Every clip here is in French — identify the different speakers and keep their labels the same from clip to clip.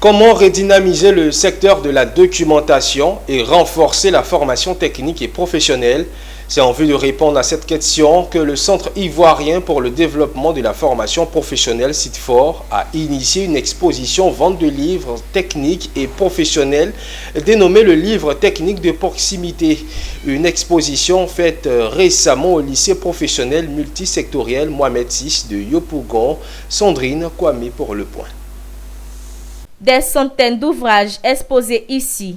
Speaker 1: Comment redynamiser le secteur de la documentation et renforcer la formation technique et professionnelle? C'est en vue de répondre à cette question que le Centre ivoirien pour le développement de la formation professionnelle CIDFOR a initié une exposition vente de livres techniques et professionnels dénommée le livre technique de proximité. Une exposition faite récemment au lycée professionnel multisectoriel Mohamed VI de Yopougon. Sandrine Kwame pour Le Point.
Speaker 2: Des centaines d'ouvrages exposés ici.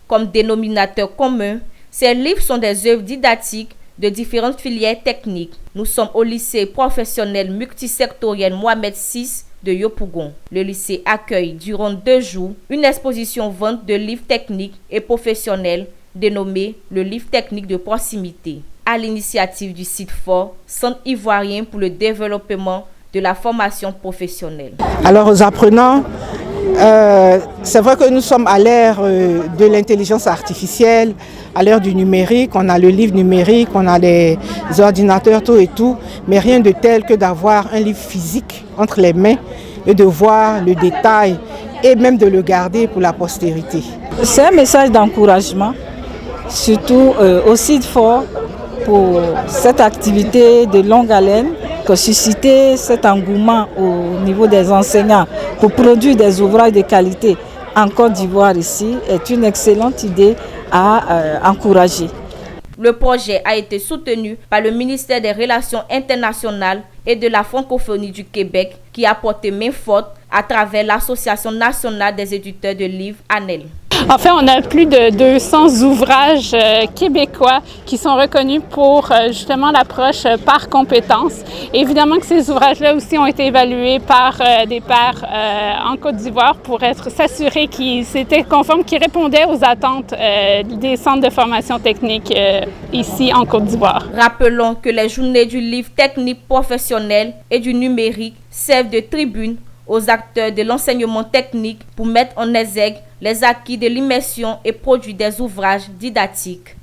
Speaker 2: Comme dénominateur commun, ces livres sont des œuvres didactiques de différentes filières techniques. Nous sommes au lycée professionnel multisectoriel Mohamed VI de Yopougon. Le lycée accueille durant 2 jours une exposition vente de livres techniques et professionnels dénommée le livre technique de proximité, à l'initiative du CIDFOR, Centre ivoirien pour le développement de la formation professionnelle.
Speaker 3: Alors aux apprenants, c'est vrai que nous sommes à l'ère de l'intelligence artificielle, à l'ère du numérique, on a le livre numérique, on a les ordinateurs, tout et tout, mais rien de tel que d'avoir un livre physique entre les mains et de voir le détail et même de le garder pour la postérité.
Speaker 4: C'est un message d'encouragement, surtout au CIDFOR pour cette activité de longue haleine, que susciter cet engouement au niveau des enseignants pour produire des ouvrages de qualité en Côte d'Ivoire ici est une excellente idée à encourager.
Speaker 2: Le projet a été soutenu par le ministère des Relations internationales et de la francophonie du Québec qui a porté main forte à travers l'Association nationale des éditeurs de livres ANEL.
Speaker 5: En fait, on a plus de 200 ouvrages québécois qui sont reconnus pour justement l'approche par compétences. Évidemment que ces ouvrages-là aussi ont été évalués par des pairs en Côte d'Ivoire pour s'assurer qu'ils étaient conformes, qu'ils répondaient aux attentes des centres de formation technique ici en Côte d'Ivoire.
Speaker 2: Rappelons que les journées du livre technique professionnel et du numérique servent de tribune aux acteurs de l'enseignement technique pour mettre en exergue les acquis de l'immersion et produire des ouvrages didactiques.